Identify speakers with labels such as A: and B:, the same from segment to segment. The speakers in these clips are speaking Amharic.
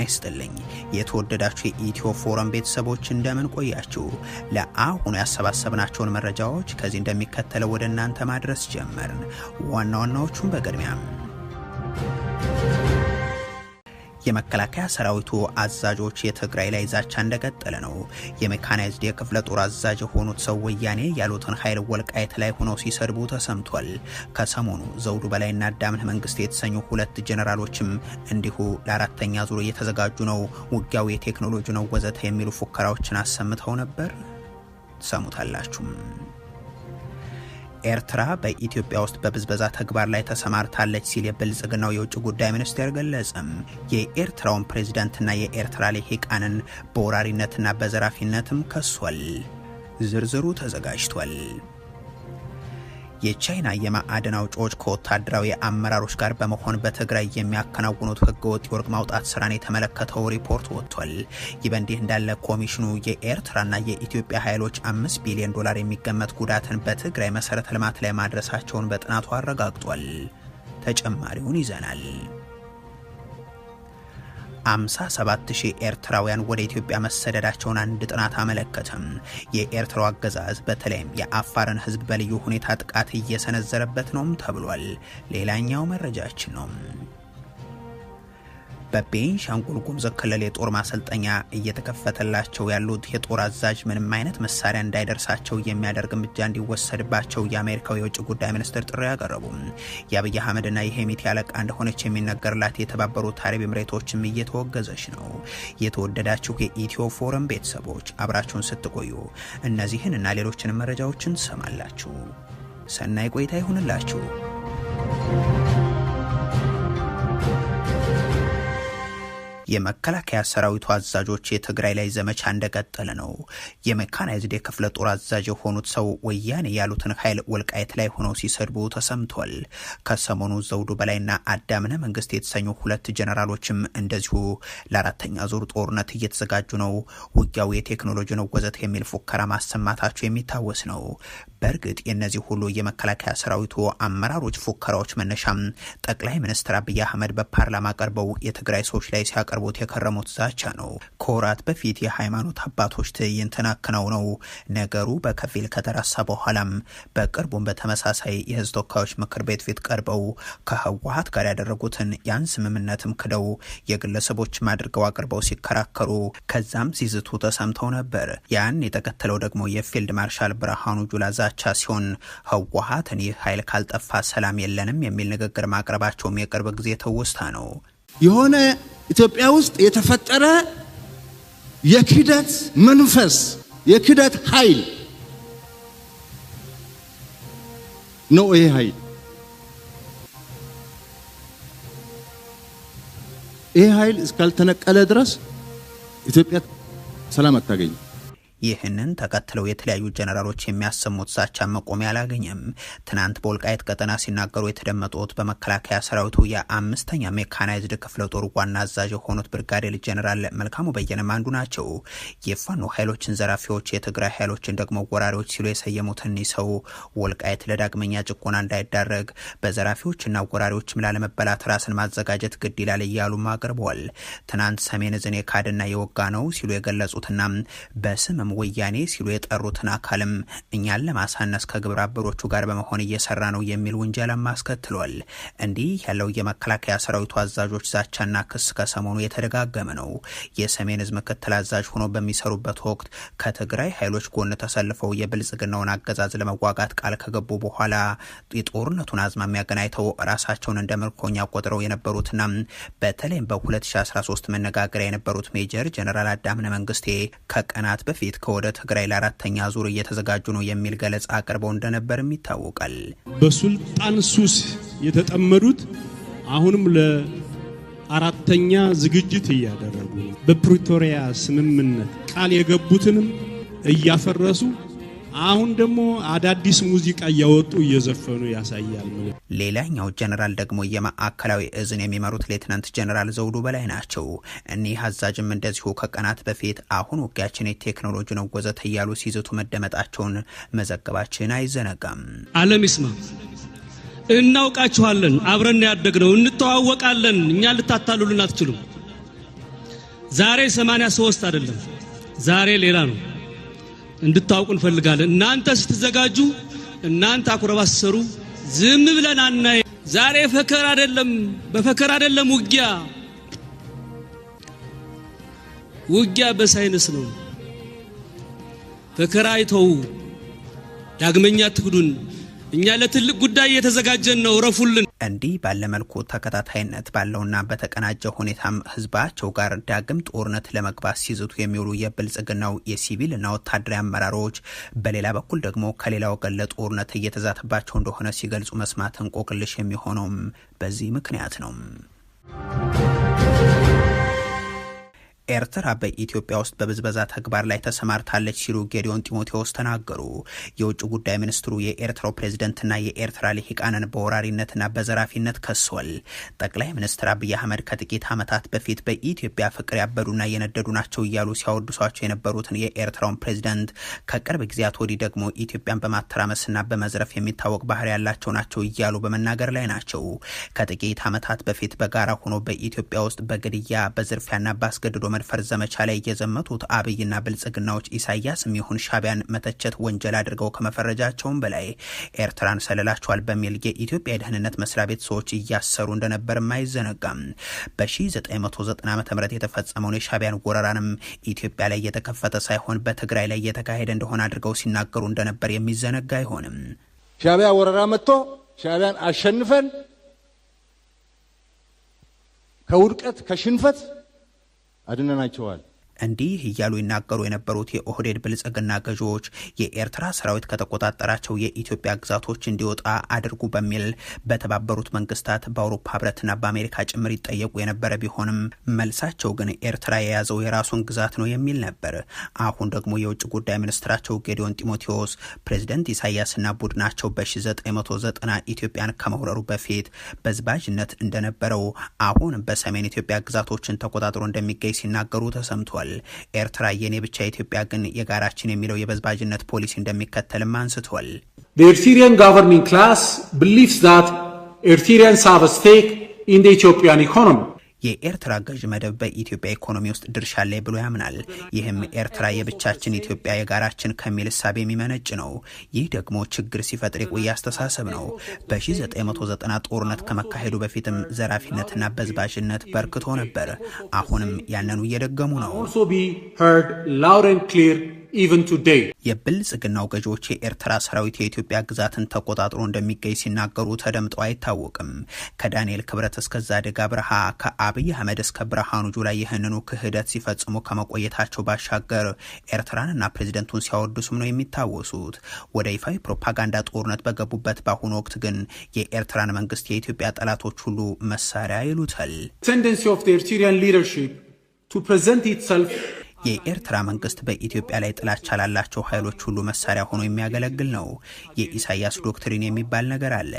A: ይስጥልኝ የተወደዳችሁ የኢትዮ ፎረም ቤተሰቦች እንደምን ቆያችሁ? ለአሁኑ ያሰባሰብናቸውን መረጃዎች ከዚህ እንደሚከተለው ወደ እናንተ ማድረስ ጀመርን። ዋና ዋናዎቹን በቅድሚያም የመከላከያ ሰራዊቱ አዛዦች የትግራይ ላይ ዛቻ እንደቀጠለ ነው። የሜካናይዝድ የክፍለ ጦር አዛዥ የሆኑት ሰው ወያኔ ያሉትን ኃይል ወልቃይት ላይ ሆነው ሲሰድቡ ተሰምቷል። ከሰሞኑ ዘውዱ በላይና አዳምነህ መንግስት የተሰኙ ሁለት ጀነራሎችም እንዲሁ ለአራተኛ ዙር እየተዘጋጁ ነው፣ ውጊያው የቴክኖሎጂ ነው ወዘተ የሚሉ ፉከራዎችን አሰምተው ነበር። ሰሙታላችሁም። ኤርትራ በኢትዮጵያ ውስጥ በብዝበዛ ተግባር ላይ ተሰማርታለች ሲል የብልጽግናው የውጭ ጉዳይ ሚኒስቴር ገለጸም። የኤርትራውን ፕሬዝዳንትና የኤርትራ ልሂቃንን በወራሪነትና በዘራፊነትም ከሷል። ዝርዝሩ ተዘጋጅቷል። የቻይና የማዕድን አውጪዎች ከወታደራዊ አመራሮች ጋር በመሆን በትግራይ የሚያከናውኑት ህገወጥ የወርቅ ማውጣት ስራን የተመለከተው ሪፖርት ወጥቷል። ይህ በእንዲህ እንዳለ ኮሚሽኑ የኤርትራና የኢትዮጵያ ኃይሎች $5 ቢሊዮን የሚገመት ጉዳትን በትግራይ መሰረተ ልማት ላይ ማድረሳቸውን በጥናቱ አረጋግጧል። ተጨማሪውን ይዘናል። 57,000 ኤርትራውያን ወደ ኢትዮጵያ መሰደዳቸውን አንድ ጥናት አመለከተም። የኤርትራው አገዛዝ በተለይም የአፋርን ህዝብ በልዩ ሁኔታ ጥቃት እየሰነዘረበት ነውም ተብሏል። ሌላኛው መረጃችን ነው። በቤንሻንጉል ጉሙዝ ክልል የጦር ማሰልጠኛ እየተከፈተላቸው ያሉት የጦር አዛዥ ምንም አይነት መሳሪያ እንዳይደርሳቸው የሚያደርግ እርምጃ እንዲወሰድባቸው የአሜሪካው የውጭ ጉዳይ ሚኒስትር ጥሪ ያቀረቡ። የአብይ አህመድና የሄሚቲ አለቃ እንደሆነች የሚነገርላት የተባበሩት አረብ ኤምሬቶችም እየተወገዘች ነው። የተወደዳችሁ የኢትዮ ፎረም ቤተሰቦች አብራችሁን ስትቆዩ እነዚህን እና ሌሎችንም መረጃዎችን ትሰማላችሁ። ሰናይ ቆይታ ይሁንላችሁ። የመከላከያ ሰራዊቱ አዛዦች የትግራይ ላይ ዘመቻ እንደቀጠለ ነው። የሜካናይዝድ የክፍለ ጦር አዛዥ የሆኑት ሰው ወያኔ ያሉትን ኃይል ወልቃይት ላይ ሆነው ሲሰድቡ ተሰምቷል። ከሰሞኑ ዘውዱ በላይና አዳምነህ መንግስት የተሰኙ ሁለት ጀነራሎችም እንደዚሁ ለአራተኛ ዙር ጦርነት እየተዘጋጁ ነው፣ ውጊያው የቴክኖሎጂ ነው ወዘተ የሚል ፉከራ ማሰማታቸው የሚታወስ ነው። በእርግጥ የእነዚህ ሁሉ የመከላከያ ሰራዊቱ አመራሮች ፉከራዎች መነሻም ጠቅላይ ሚኒስትር አብይ አህመድ በፓርላማ ቀርበው የትግራይ ሰዎች ላይ ሲያቀርቡት የከረሙት ዛቻ ነው። ከወራት በፊት የሃይማኖት አባቶች ትዕይንትን አከናውነው ነገሩ በከፊል ከተረሳ በኋላም በቅርቡም በተመሳሳይ የህዝብ ተወካዮች ምክር ቤት ፊት ቀርበው ከህወሓት ጋር ያደረጉትን ያን ስምምነትም ክደው የግለሰቦችም አድርገው አቅርበው ሲከራከሩ ከዛም ሲዝቱ ተሰምተው ነበር። ያን የተከተለው ደግሞ የፊልድ ማርሻል ብርሃኑ ጁላ ዛቻ ሲሆን ህወሓትን ይህ ኃይል ካልጠፋ ሰላም የለንም የሚል ንግግር ማቅረባቸውም የቅርብ ጊዜ ትውስታ ነው።
B: የሆነ ኢትዮጵያ ውስጥ የተፈጠረ የክህደት መንፈስ የክህደት ኃይል ነው። ይሄ ኃይል እስካልተነቀለ ድረስ ኢትዮጵያ ሰላም አታገኝም።
A: ይህንን ተከትለው የተለያዩ ጀነራሎች የሚያሰሙት ዛቻ መቆሚያ አላገኘም። ትናንት በወልቃይት ቀጠና ሲናገሩ የተደመጡት በመከላከያ ሰራዊቱ የ5ኛ ሜካናይዝድ ክፍለ ጦር ዋና አዛዥ የሆኑት ብርጋዴር ጀነራል መልካሙ በየነም አንዱ ናቸው። የፋኖ ኃይሎችን ዘራፊዎች፣ የትግራይ ኃይሎችን ደግሞ ወራሪዎች ሲሉ የሰየሙት እኒህ ሰው ወልቃይት ለዳግመኛ ጭቆና እንዳይዳረግ በዘራፊዎችና ወራሪዎችም ላለመበላት ራስን ማዘጋጀት ግድ ይላል እያሉም አቅርበዋል። ትናንት ሰሜን ዕዝን የካድና የወጋ ነው ሲሉ የገለጹትና በስም ወያኔ ሲሉ የጠሩትን አካልም እኛን ለማሳነስ ከግብረ አበሮቹ ጋር በመሆን እየሰራ ነው የሚል ውንጀላም አስከትሏል። እንዲህ ያለው የመከላከያ ሰራዊቱ አዛዦች ዛቻና ክስ ከሰሞኑ የተደጋገመ ነው። የሰሜን ዕዝ ምክትል አዛዥ ሆኖ በሚሰሩበት ወቅት ከትግራይ ኃይሎች ጎን ተሰልፈው የብልጽግናውን አገዛዝ ለመዋጋት ቃል ከገቡ በኋላ የጦርነቱን አዝማሚያ ገናይተው ራሳቸውን እንደ ምርኮኛ ቆጥረው የነበሩትና በተለይም በ2013 መነጋገሪያ የነበሩት ሜጀር ጀነራል አዳምነህ መንግስቴ ከቀናት በፊት ከወደ ትግራይ ለአራተኛ ዙር እየተዘጋጁ ነው የሚል ገለጻ አቅርበው እንደነበርም ይታወቃል።
C: በሱልጣን ሱስ የተጠመዱት አሁንም ለአራተኛ ዝግጅት እያደረጉ ነው። በፕሪቶሪያ ስምምነት ቃል የገቡትንም እያፈረሱ አሁን ደግሞ አዳዲስ ሙዚቃ እያወጡ እየዘፈኑ ያሳያል።
A: ሌላኛው ጀነራል ደግሞ የማዕከላዊ ዕዝን የሚመሩት ሌተናንት ጀነራል ዘውዱ በላይ ናቸው። እኒህ አዛዥም እንደዚሁ ከቀናት በፊት አሁን ውጊያችን የቴክኖሎጂ ነው ወዘተ እያሉ ሲዝቱ መደመጣቸውን መዘገባችን አይዘነጋም።
D: ዓለም ይስማ፣ እናውቃችኋለን፣ አብረን ያደግነው፣ እንተዋወቃለን፣ እኛ ልታታሉልን አትችሉም።
C: ዛሬ 83 አይደለም፣ ዛሬ ሌላ ነው እንድታውቁ እንፈልጋለን። እናንተ ስትዘጋጁ እናንተ አኩረባሰሩ ዝም ብለን አናይ። ዛሬ ፈከር አይደለም፣ በፈከር አይደለም ውጊያ በሳይንስ ነው። ፈከራ አይተው ዳግመኛ ትግዱን። እኛ ለትልቅ ጉዳይ እየተዘጋጀን ነው፣ ረፉልን።
A: እንዲህ ባለመልኩ ተከታታይነት ባለውና በተቀናጀ ሁኔታም ህዝባቸው ጋር ዳግም ጦርነት ለመግባት ሲዝቱ የሚውሉ የብልጽግናው የሲቪልና ወታደራዊ አመራሮች በሌላ በኩል ደግሞ ከሌላ ወገን ለጦርነት እየተዛተባቸው እንደሆነ ሲገልጹ መስማት እንቆቅልሽ የሚሆነውም በዚህ ምክንያት ነው። ኤርትራ በኢትዮጵያ ውስጥ በብዝበዛ ተግባር ላይ ተሰማርታለች ሲሉ ጌዲዮን ጢሞቴዎስ ተናገሩ። የውጭ ጉዳይ ሚኒስትሩ የኤርትራው ፕሬዝደንትና የኤርትራ ልሂቃንን በወራሪነትና በዘራፊነት ከሷል። ጠቅላይ ሚኒስትር አብይ አህመድ ከጥቂት ዓመታት በፊት በኢትዮጵያ ፍቅር ያበዱና የነደዱ ናቸው እያሉ ሲያወድሷቸው የነበሩትን የኤርትራውን ፕሬዝደንት ከቅርብ ጊዜያት ወዲህ ደግሞ ኢትዮጵያን በማተራመስና በመዝረፍ የሚታወቅ ባህሪ ያላቸው ናቸው እያሉ በመናገር ላይ ናቸው። ከጥቂት ዓመታት በፊት በጋራ ሆኖ በኢትዮጵያ ውስጥ በግድያ በዝርፊያና ባስገድዶ መድፈር ዘመቻ ላይ የዘመቱት አብይና ብልጽግናዎች ኢሳያስም ይሁን ሻቢያን መተቸት ወንጀል አድርገው ከመፈረጃቸውም በላይ ኤርትራን ሰልላቸዋል በሚል የኢትዮጵያ የደህንነት መስሪያ ቤት ሰዎች እያሰሩ እንደነበርም አይዘነጋም። በ1990 ዓ.ም የተፈጸመውን የሻቢያን ወረራንም ኢትዮጵያ ላይ የተከፈተ ሳይሆን በትግራይ ላይ የተካሄደ እንደሆነ አድርገው ሲናገሩ እንደነበር የሚዘነጋ አይሆንም።
B: ሻቢያ ወረራ መጥቶ ሻቢያን አሸንፈን ከውድቀት ከሽንፈት አድነናቸዋል።
A: እንዲህ እያሉ ይናገሩ የነበሩት የኦህዴድ ብልጽግና ገዢዎች የኤርትራ ሰራዊት ከተቆጣጠራቸው የኢትዮጵያ ግዛቶች እንዲወጣ አድርጉ በሚል በተባበሩት መንግስታት በአውሮፓ ህብረትና በአሜሪካ ጭምር ይጠየቁ የነበረ ቢሆንም መልሳቸው ግን ኤርትራ የያዘው የራሱን ግዛት ነው የሚል ነበር። አሁን ደግሞ የውጭ ጉዳይ ሚኒስትራቸው ጌዲዮን ጢሞቴዎስ ፕሬዝደንት ኢሳያስና ቡድናቸው በ1990 ኢትዮጵያን ከመውረሩ በፊት በዝባዥነት እንደነበረው አሁን በሰሜን ኢትዮጵያ ግዛቶችን ተቆጣጥሮ እንደሚገኝ ሲናገሩ ተሰምቷል። ኤርትራ የኔ ብቻ ኢትዮጵያ ግን የጋራችን የሚለው የበዝባዥነት ፖሊሲ እንደሚከተልም አንስቷል።
D: The Eritrean governing class believes that Eritreans have a stake in the Ethiopian economy.
A: የኤርትራ ገዥ መደብ በኢትዮጵያ ኢኮኖሚ ውስጥ ድርሻ ላይ ብሎ ያምናል። ይህም ኤርትራ የብቻችን ኢትዮጵያ የጋራችን ከሚል እሳቤ የሚመነጭ ነው። ይህ ደግሞ ችግር ሲፈጥር የቆየ አስተሳሰብ ነው። በ1990 ጦርነት ከመካሄዱ በፊትም ዘራፊነትና በዝባዥነት በርክቶ ነበር። አሁንም ያንኑ እየደገሙ ነው።
D: Also be heard loud and clear even today.
A: የብልጽግናው ገዢዎች የኤርትራ ሰራዊት የኢትዮጵያ ግዛትን ተቆጣጥሮ እንደሚገኝ ሲናገሩ ተደምጠው አይታወቅም። ከዳንኤል ክብረት እስከ ዛደጋ ብርሃ ከአብይ አህመድ እስከ ብርሃኑ ጁላ ይህንኑ ክህደት ሲፈጽሙ ከመቆየታቸው ባሻገር ኤርትራንና ፕሬዝደንቱን ሲያወድሱም ነው የሚታወሱት። ወደ ይፋዊ ፕሮፓጋንዳ ጦርነት በገቡበት በአሁኑ ወቅት ግን የኤርትራን መንግስት የኢትዮጵያ ጠላቶች ሁሉ መሳሪያ ይሉታል።
D: Tendency of the Eritrean leadership to present itself
A: የኤርትራ መንግስት በኢትዮጵያ ላይ ጥላቻ ላላቸው ኃይሎች ሁሉ መሳሪያ ሆኖ የሚያገለግል ነው። የኢሳያስ ዶክትሪን የሚባል ነገር አለ።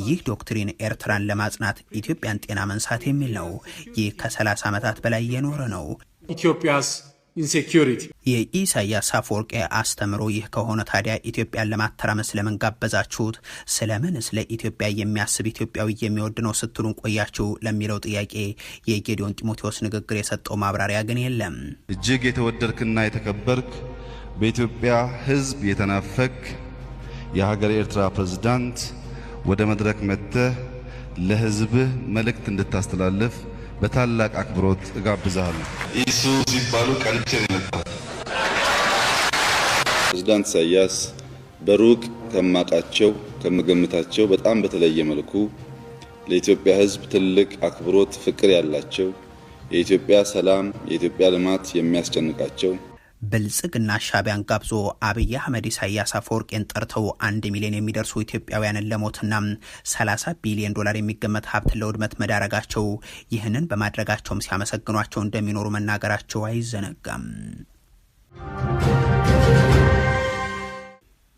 A: ይህ ዶክትሪን ኤርትራን ለማጽናት ኢትዮጵያን ጤና መንሳት የሚል ነው። ይህ ከ30 ዓመታት በላይ የኖረ ነው።
D: Ethiopia's insecurity.
A: የኢሳያስ አፈወርቂ አስተምሮ ይህ ከሆነ ታዲያ ኢትዮጵያን ለማተራመስ ለምን ጋበዛችሁት? ስለምን ስለ ኢትዮጵያ የሚያስብ ኢትዮጵያዊ የሚወድ ነው ስትሉን ቆያችሁ ለሚለው ጥያቄ የጌዲዮን ጢሞቴዎስ ንግግር የሰጠው ማብራሪያ ግን የለም።
E: እጅግ የተወደድክና የተከበርክ በኢትዮጵያ ሕዝብ የተናፈክ የሀገር ኤርትራ ፕሬዝዳንት ወደ መድረክ መጥተህ ለሕዝብህ መልእክት እንድታስተላልፍ በታላቅ አክብሮት እጋብዛለሁ።
F: ኢሱ ሲባሉ ቀልቼ ነው።
E: ፕሬዝዳንት ኢሳያስ በሩቅ ከማቃቸው ከምገምታቸው በጣም በተለየ መልኩ ለኢትዮጵያ ሕዝብ ትልቅ አክብሮት፣ ፍቅር ያላቸው የኢትዮጵያ ሰላም፣ የኢትዮጵያ ልማት የሚያስጨንቃቸው
A: ብልጽግና ሻቢያን ጋብዞ አብይ አህመድ ኢሳያስ አፈወርቂን ጠርተው 1 ሚሊዮን የሚደርሱ ኢትዮጵያውያንን ለሞትና 30 ቢሊዮን ዶላር የሚገመት ሀብት ለውድመት መዳረጋቸው፣ ይህንን በማድረጋቸውም ሲያመሰግኗቸው እንደሚኖሩ መናገራቸው አይዘነጋም።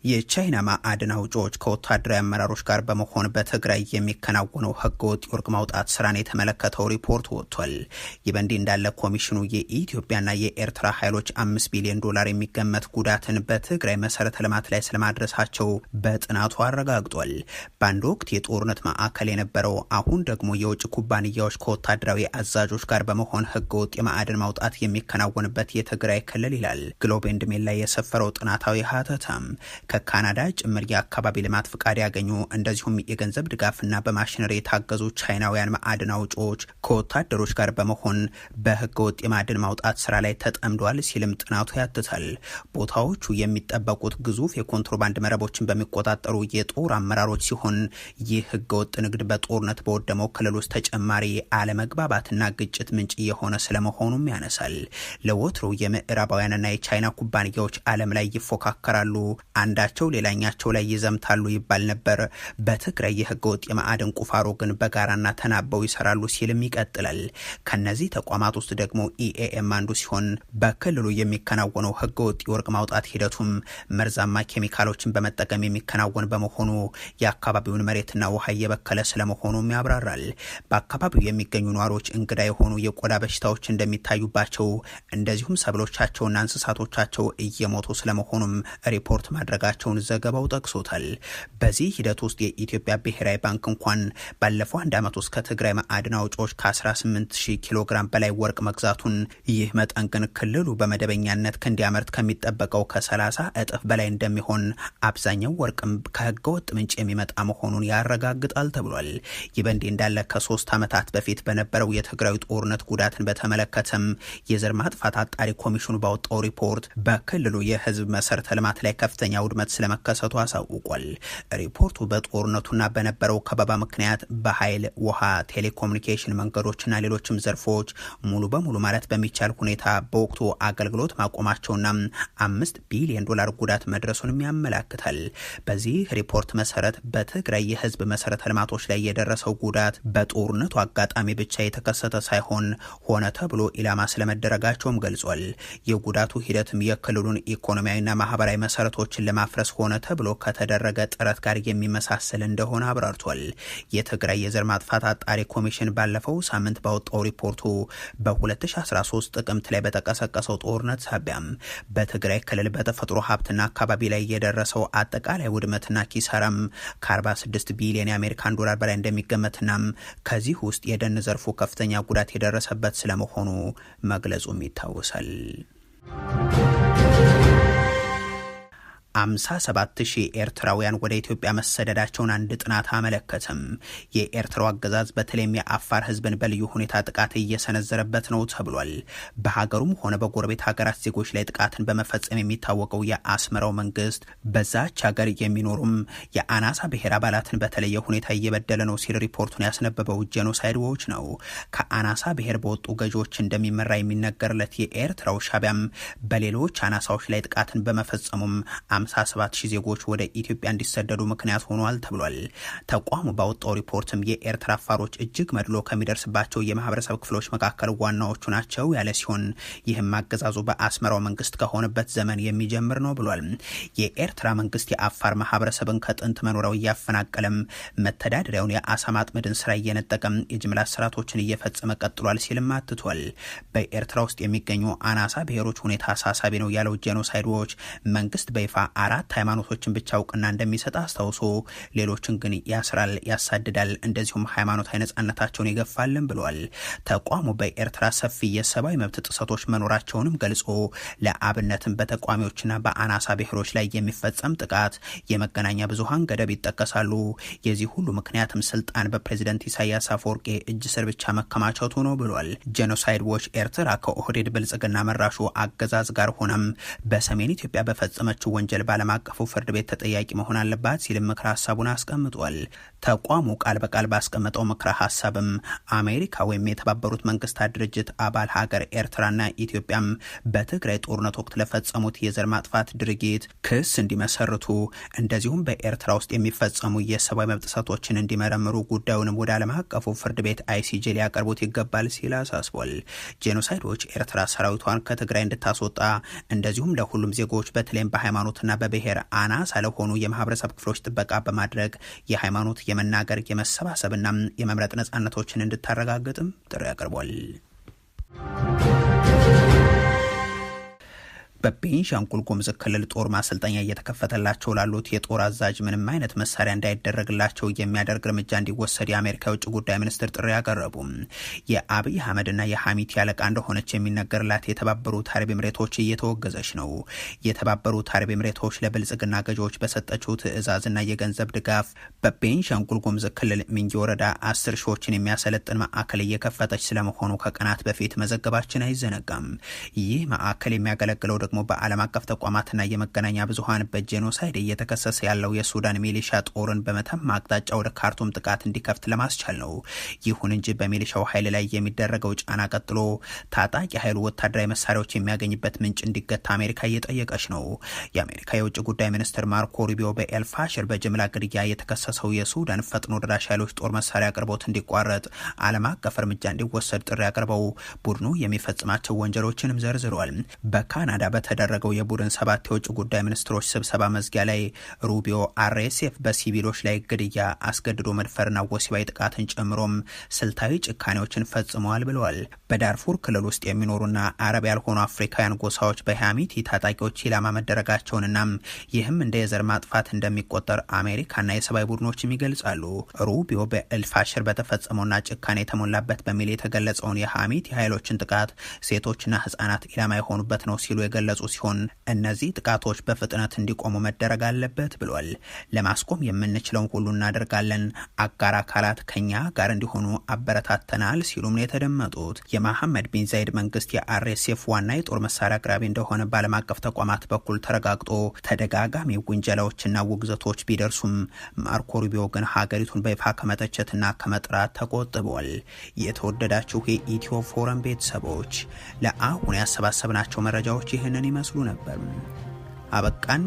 A: የቻይና ማዕድን አውጪዎች ከወታደራዊ አመራሮች ጋር በመሆን በትግራይ የሚከናወነው ህገወጥ የወርቅ ማውጣት ስራን የተመለከተው ሪፖርት ወጥቷል። ይህ በእንዲህ እንዳለ ኮሚሽኑ የኢትዮጵያና የኤርትራ ኃይሎች 5 ቢሊዮን ዶላር የሚገመት ጉዳትን በትግራይ መሰረተ ልማት ላይ ስለማድረሳቸው በጥናቱ አረጋግጧል። በአንድ ወቅት የጦርነት ማዕከል የነበረው አሁን ደግሞ የውጭ ኩባንያዎች ከወታደራዊ አዛዦች ጋር በመሆን ህገወጥ የማዕድን ማውጣት የሚከናወንበት የትግራይ ክልል ይላል ግሎብ ኤንድ ሜል ላይ የሰፈረው ጥናታዊ ሀተታም ከካናዳ ጭምር የአካባቢ ልማት ፍቃድ ያገኙ እንደዚሁም የገንዘብ ድጋፍና በማሽነሪ የታገዙ ቻይናውያን ማዕድን አውጪዎች ከወታደሮች ጋር በመሆን በህገወጥ የማዕድን ማውጣት ስራ ላይ ተጠምደዋል ሲልም ጥናቱ ያትታል። ቦታዎቹ የሚጠበቁት ግዙፍ የኮንትሮባንድ መረቦችን በሚቆጣጠሩ የጦር አመራሮች ሲሆን ይህ ህገወጥ ንግድ በጦርነት በወደመው ክልል ውስጥ ተጨማሪ አለመግባባትና ግጭት ምንጭ የሆነ ስለመሆኑም ያነሳል። ለወትሮ የምዕራባውያንና የቻይና ኩባንያዎች ዓለም ላይ ይፎካከራሉ፣ አንዳቸው ሌላኛቸው ላይ ይዘምታሉ ይባል ነበር። በትግራይ የህገወጥ የማዕድን ቁፋሮ ግን በጋራና ተናበው ይሰራሉ ሲልም ይቀጥላል። ከነዚህ ተቋማት ውስጥ ደግሞ ኢኤኤም አንዱ ሲሆን በክልሉ የሚከናወነው ህገወጥ የወርቅ ማውጣት ሂደቱም መርዛማ ኬሚካሎችን በመጠቀም የሚከናወን በመሆኑ የአካባቢውን መሬትና ውሃ እየበከለ ስለመሆኑም ያብራራል። በአካባቢው የሚገኙ ነዋሪዎች እንግዳ የሆኑ የቆዳ በሽታዎች እንደሚታዩባቸው እንደዚሁም ሰብሎቻቸውና እንስሳቶቻቸው እየሞቱ ስለመሆኑም ሪፖርት ማድረጋቸውን ዘገባው ጠቅሶታል። በዚህ ሂደት ውስጥ የኢትዮጵያ ብሔራዊ ባንክ እንኳን ባለፈው አንድ ዓመት ውስጥ ከትግራይ ማዕድን አውጪዎች ከ18000 ኪሎ ግራም በላይ ወርቅ መግዛቱን፣ ይህ መጠን ግን ክልሉ በመደበኛነት እንዲያመርት ከሚጠበቀው ከ30 እጥፍ በላይ እንደሚሆን፣ አብዛኛው ወርቅም ከህገወጥ ምንጭ የሚመጣ መሆኑን ያረጋግጣል ተብሏል። ይህ በእንዲህ እንዳለ ከ3 ዓመታት በፊት በነበረው የትግራይ ጦርነት ጉዳትን በተመለከተም የዘር ማጥፋት አጣሪ ኮሚሽኑ ባወጣው ሪፖርት በክልሉ የህዝብ መሰረተ ልማት ላይ ከፍተኛ ውድመት ስለመከሰቱ አሳውቋል። ሪፖርቱ በጦርነቱና በነበረው ከበባ ምክንያት በኃይል፣ ውሃ፣ ቴሌኮሙኒኬሽን፣ መንገዶችና ሌሎችም ዘርፎች ሙሉ በሙሉ ማለት በሚቻል ሁኔታ በወቅቱ አገልግሎት ማቆማቸውና 5 ቢሊዮን ዶላር ጉዳት መድረሱንም ያመላክታል። በዚህ ሪፖርት መሰረት በትግራይ የህዝብ መሰረተ ልማቶች ላይ የደረሰው ጉዳት በጦርነቱ አጋጣሚ ብቻ የተከሰተ ሳይሆን ሆነ ተብሎ ኢላማ ስለመደረጋቸውም ገልጿል። የጉዳቱ ሂደትም የክልሉን ኢኮኖሚያዊና ማህበራዊ መሰረቶችን ለማፍረስ ሆነ ተብሎ ከተደረገ ጥረት ጋር የሚመሳሰል እንደሆነ አብራርቷል። የትግራይ የዘር ማጥፋት አጣሪ ኮሚሽን ባለፈው ሳምንት ባወጣው ሪፖርቱ በ2013 ጥቅምት ላይ በተቀሰቀሰው ጦርነት ሳቢያም በትግራይ ክልል በተፈጥሮ ሀብትና አካባቢ ላይ የደረሰው አጠቃላይ ውድመትና ኪሳራም ከ46 ቢሊዮን የአሜሪካን ዶላር በላይ እንደሚገመትና ከዚህ ውስጥ የደን ዘርፉ ከፍተኛ ጉዳት የደረሰበት ስለመሆኑ መግለጹም ይታወሳል። 57,000 ኤርትራውያን ወደ ኢትዮጵያ መሰደዳቸውን አንድ ጥናት አመለከተም። የኤርትራው አገዛዝ በተለይም የአፋር ህዝብን በልዩ ሁኔታ ጥቃት እየሰነዘረበት ነው ተብሏል። በሀገሩም ሆነ በጎረቤት ሀገራት ዜጎች ላይ ጥቃትን በመፈጸም የሚታወቀው የአስመራው መንግስት በዛች ሀገር የሚኖሩም የአናሳ ብሔር አባላትን በተለየ ሁኔታ እየበደለ ነው ሲል ሪፖርቱን ያስነበበው ጄኖሳይድ ዎች ነው። ከአናሳ ብሔር በወጡ ገዢዎች እንደሚመራ የሚነገርለት የኤርትራው ሻዕቢያም በሌሎች አናሳዎች ላይ ጥቃትን በመፈጸሙም 57,000 ዜጎች ወደ ኢትዮጵያ እንዲሰደዱ ምክንያት ሆኗል ተብሏል። ተቋሙ ባወጣው ሪፖርትም የኤርትራ አፋሮች እጅግ መድሎ ከሚደርስባቸው የማህበረሰብ ክፍሎች መካከል ዋናዎቹ ናቸው ያለ ሲሆን ይህም አገዛዙ በአስመራው መንግስት ከሆነበት ዘመን የሚጀምር ነው ብሏል። የኤርትራ መንግስት የአፋር ማህበረሰብን ከጥንት መኖሪያው እያፈናቀለም መተዳደሪያውን የአሳ ማጥመድን ስራ እየነጠቀም የጅምላ ስርዓቶችን እየፈጸመ ቀጥሏል ሲልም አትቷል። በኤርትራ ውስጥ የሚገኙ አናሳ ብሔሮች ሁኔታ አሳሳቢ ነው ያለው ጄኖሳይድ ዎች መንግስት በይፋ 4 ሃይማኖቶችን ብቻ እውቅና እንደሚሰጥ አስታውሶ ሌሎችን ግን ያስራል፣ ያሳድዳል፣ እንደዚሁም ሃይማኖታዊ ነጻነታቸውን ይገፋልን ብሏል። ተቋሙ በኤርትራ ሰፊ የሰብአዊ መብት ጥሰቶች መኖራቸውንም ገልጾ ለአብነትም በተቋሚዎችና በአናሳ ብሔሮች ላይ የሚፈጸም ጥቃት፣ የመገናኛ ብዙሃን ገደብ ይጠቀሳሉ። የዚህ ሁሉ ምክንያትም ስልጣን በፕሬዝዳንት ኢሳያስ አፈወርቂ እጅ ስር ብቻ መከማቸቱ ነው ብሏል። ጄኖሳይድ ዎች ኤርትራ ከኦህዴድ ብልጽግና መራሹ አገዛዝ ጋር ሆነም በሰሜን ኢትዮጵያ በፈጸመችው ወንጀል በዓለም አቀፉ ፍርድ ቤት ተጠያቂ መሆን አለባት ሲል ምክረ ሀሳቡን አስቀምጧል። ተቋሙ ቃል በቃል ባስቀመጠው ምክረ ሀሳብም አሜሪካ ወይም የተባበሩት መንግስታት ድርጅት አባል ሀገር ኤርትራና ኢትዮጵያም በትግራይ ጦርነት ወቅት ለፈጸሙት የዘር ማጥፋት ድርጊት ክስ እንዲመሰርቱ እንደዚሁም በኤርትራ ውስጥ የሚፈጸሙ የሰብአዊ መብት ጥሰቶችን እንዲመረምሩ ጉዳዩንም ወደ ዓለም አቀፉ ፍርድ ቤት አይሲጄ ሊያቀርቡት ይገባል ሲል አሳስቧል። ጄኖሳይዶች ኤርትራ ሰራዊቷን ከትግራይ እንድታስወጣ እንደዚሁም ለሁሉም ዜጎች በተለይም በሃይማኖትና በጾታና በብሔር አናሳ ለሆኑ የማህበረሰብ ክፍሎች ጥበቃ በማድረግ የሃይማኖት፣ የመናገር፣ የመሰባሰብና የመምረጥ ነጻነቶችን እንድታረጋግጥም ጥሪ አቅርቧል። በቤንሻንጉል ጉሙዝ ክልል ጦር ማሰልጠኛ እየተከፈተላቸው ላሉት የጦር አዛዥ ምንም አይነት መሳሪያ እንዳይደረግላቸው የሚያደርግ እርምጃ እንዲወሰድ የአሜሪካ የውጭ ጉዳይ ሚኒስትር ጥሪ ያቀረቡ። የአብይ አህመድና የሐሚቲ አለቃ እንደሆነች የሚነገርላት የተባበሩት አረብ ኤምሬቶች እየተወገዘች ነው። የተባበሩት አረብ ኤምሬቶች ለብልጽግና ገዢዎች በሰጠችው ትዕዛዝና የገንዘብ ድጋፍ በቤንሻንጉል ጉሙዝ ክልል ሚንጊ ወረዳ 10 ሺዎችን የሚያሰለጥን ማዕከል እየከፈተች ስለመሆኑ ከቀናት በፊት መዘገባችን አይዘነጋም። ይህ ማዕከል የሚያገለግለው ደግሞ በዓለም አቀፍ ተቋማትና የመገናኛ ብዙሃን በጄኖሳይድ እየተከሰሰ ያለው የሱዳን ሚሊሻ ጦርን በመተማ አቅጣጫ ወደ ካርቱም ጥቃት እንዲከፍት ለማስቻል ነው። ይሁን እንጂ በሚሊሻው ኃይል ላይ የሚደረገው ጫና ቀጥሎ ታጣቂ ኃይሉ ወታደራዊ መሳሪያዎች የሚያገኝበት ምንጭ እንዲገታ አሜሪካ እየጠየቀች ነው። የአሜሪካ የውጭ ጉዳይ ሚኒስትር ማርኮ ሩቢዮ በኤልፋሽር በጅምላ ግድያ የተከሰሰው የሱዳን ፈጥኖ ደራሽ ኃይሎች ጦር መሳሪያ አቅርቦት እንዲቋረጥ ዓለም አቀፍ እርምጃ እንዲወሰድ ጥሪ አቅርበው ቡድኑ የሚፈጽማቸው ወንጀሎችንም ዘርዝሯል። በካናዳ በተደረገው የቡድን 7 የውጭ ጉዳይ ሚኒስትሮች ስብሰባ መዝጊያ ላይ ሩቢዮ አርኤስኤፍ በሲቪሎች ላይ ግድያ፣ አስገድዶ መድፈርና ወሲባዊ ጥቃትን ጨምሮም ስልታዊ ጭካኔዎችን ፈጽመዋል ብለዋል። በዳርፉር ክልል ውስጥ የሚኖሩና አረብ ያልሆኑ አፍሪካውያን ጎሳዎች በሐሚቲ ታጣቂዎች ኢላማ መደረጋቸውንና ይህም እንደ የዘር ማጥፋት እንደሚቆጠር አሜሪካና የሰብአዊ ቡድኖችም ይገልጻሉ። ሩቢዮ በኤልፋሽር በተፈጸመውና ጭካኔ የተሞላበት በሚል የተገለጸውን የሐሚቲ ኃይሎችን ጥቃት ሴቶችና ህጻናት ኢላማ የሆኑበት ነው ሲሉ የገለጹ ሲሆን እነዚህ ጥቃቶች በፍጥነት እንዲቆሙ መደረግ አለበት ብሏል። ለማስቆም የምንችለውን ሁሉ እናደርጋለን፣ አጋር አካላት ከኛ ጋር እንዲሆኑ አበረታተናል ሲሉም ነው የተደመጡት። የመሐመድ ቢን ዛይድ መንግስት የአርኤስኤፍ ዋና የጦር መሳሪያ አቅራቢ እንደሆነ በዓለም አቀፍ ተቋማት በኩል ተረጋግጦ ተደጋጋሚ ውንጀላዎችና ውግዘቶች ቢደርሱም ማርኮ ሩቢዮ ግን ሀገሪቱን በይፋ ከመተቸትና ከመጥራት ተቆጥበዋል። የተወደዳችሁ የኢትዮ ፎረም ቤተሰቦች ለአሁን ያሰባሰብናቸው መረጃዎች ይህንን ይመስሉ ነበር። አበቃን።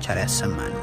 A: ቸር ያሰማን።